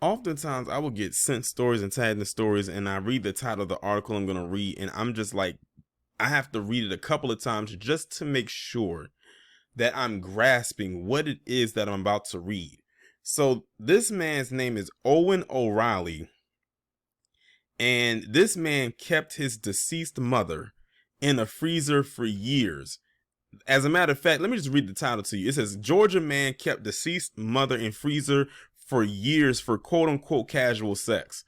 oftentimes I will get sent stories and tagged in stories, and I read the title of the article I'm going to read, and I'm just like, I have to read it a couple of times just to make sure that I'm grasping what it is that I'm about to read. So this man's name is Owen O'Reilly, and this man kept his deceased mother in a freezer for years. As a matter of fact, let me just read the title to you. It says, Georgia man kept deceased mother in freezer for years for quote unquote casual sex.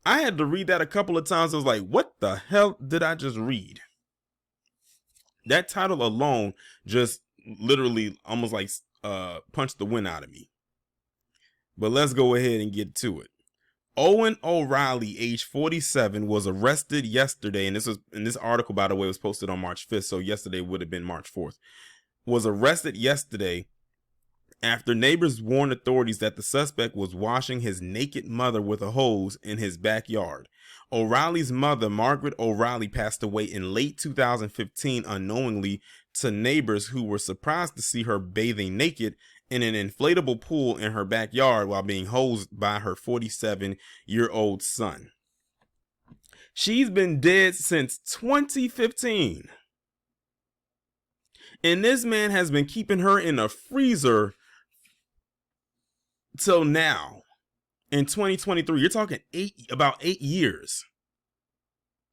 I had to read that a couple of times. I was like, what the hell did I just read? That title alone just literally almost like punched the wind out of me. But let's go ahead and get to it. Owen O'Reilly, age 47, was arrested yesterday, and this article, by the way, was posted on March 5th, so yesterday would have been March 4th. Was arrested yesterday after neighbors warned authorities that the suspect was washing his naked mother with a hose in his backyard. O'Reilly's mother, Margaret O'Reilly, passed away in late 2015 unknowingly to neighbors who were surprised to see her bathing naked in an inflatable pool in her backyard while being hosed by her 47-year-old son. She's been dead since 2015. And this man has been keeping her in a freezer till now. In 2023, you're talking about 8 years.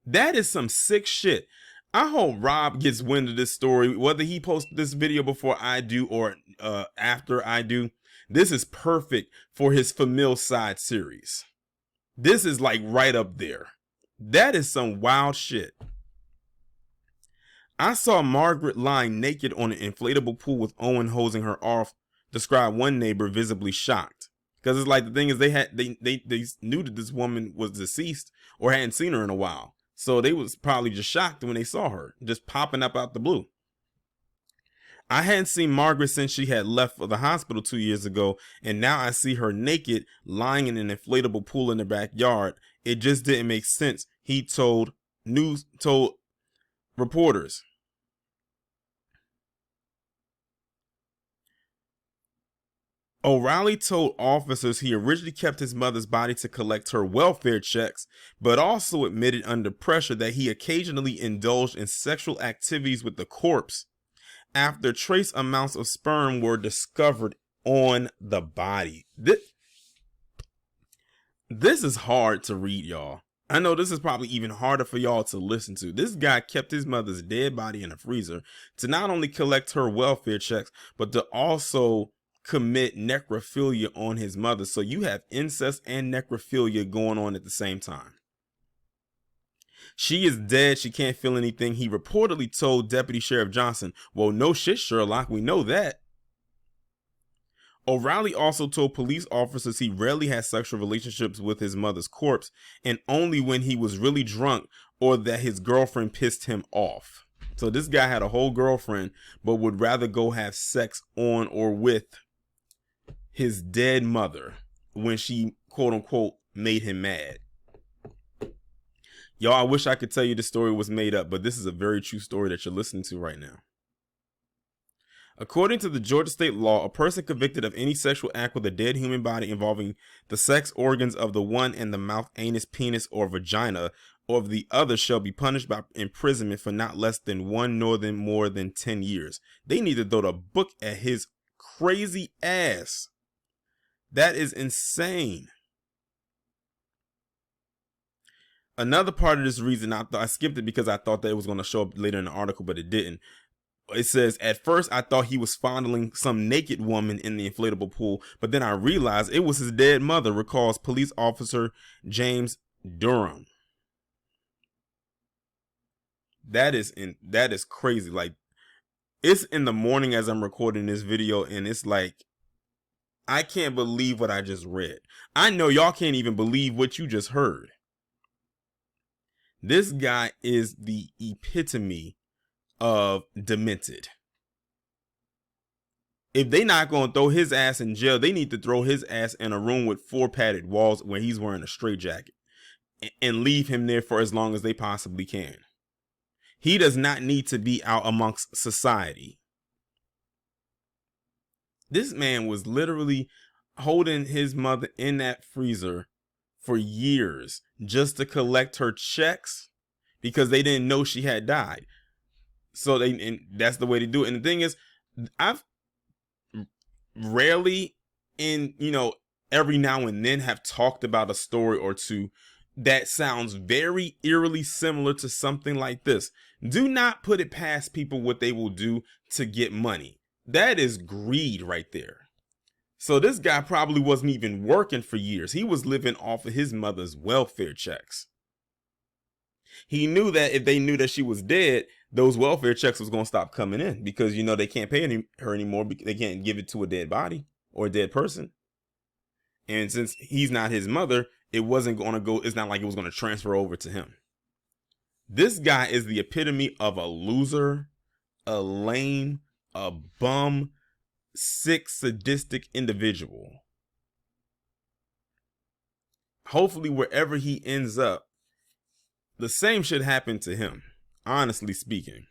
That is some sick shit. I hope Rob gets wind of this story, whether he posts this video before I do or after I do. This is perfect for his Familicide series. This is like right up there. That is some wild shit. I saw Margaret lying naked on an inflatable pool with Owen hosing her off, described one neighbor visibly shocked. Because it's like, the thing is, they knew that this woman was deceased or hadn't seen her in a while. So they was probably just shocked when they saw her just popping up out the blue. I hadn't seen Margaret since she had left for the hospital 2 years ago, and now I see her naked lying in an inflatable pool in the backyard. It just didn't make sense, he told reporters. O'Reilly told officers he originally kept his mother's body to collect her welfare checks, but also admitted under pressure that he occasionally indulged in sexual activities with the corpse after trace amounts of sperm were discovered on the body. This is hard to read, y'all. I know this is probably even harder for y'all to listen to. This guy kept his mother's dead body in a freezer to not only collect her welfare checks, but to also commit necrophilia on his mother. So you have incest and necrophilia going on at the same time. She is dead. She can't feel anything. He reportedly told Deputy Sheriff Johnson, well, no shit, Sherlock. We know that. O'Reilly also told police officers he rarely had sexual relationships with his mother's corpse, and only when he was really drunk or that his girlfriend pissed him off. So this guy had a whole girlfriend, but would rather go have sex on or with his dead mother when she quote unquote made him mad. Y'all, I wish I could tell you the story was made up, but this is a very true story that you're listening to right now. According to the Georgia state law, a person convicted of any sexual act with a dead human body involving the sex organs of the one and the mouth, anus, penis, or vagina, or of the other shall be punished by imprisonment for not less than 1 nor than more than 10 years. They need to throw the book at his crazy ass. That is insane. Another part of this reason, I skipped it because I thought that it was going to show up later in the article, but it didn't. It says, at first I thought he was fondling some naked woman in the inflatable pool, but then I realized it was his dead mother, recalls police officer James Durham. That is crazy. Like, it's in the morning as I'm recording this video, and it's like, I can't believe what I just read. I know y'all can't even believe what you just heard. This guy is the epitome of demented. If they not going to throw his ass in jail, they need to throw his ass in a room with 4 padded walls where he's wearing a straitjacket and leave him there for as long as they possibly can. He does not need to be out amongst society. This man was literally holding his mother in that freezer for years just to collect her checks because they didn't know she had died. So and that's the way to do it. And the thing is, I've rarely every now and then have talked about a story or two that sounds very eerily similar to something like this. Do not put it past people what they will do to get money. That is greed right there. So this guy probably wasn't even working for years. He was living off of his mother's welfare checks. He knew that if they knew that she was dead, those welfare checks was going to stop coming in because, they can't pay her anymore. They can't give it to a dead body or a dead person. And since he's not his mother, it wasn't going to go. It's not like it was going to transfer over to him. This guy is the epitome of a loser, a lame, a bum, sick, sadistic individual. Hopefully, wherever he ends up, the same should happen to him, honestly speaking.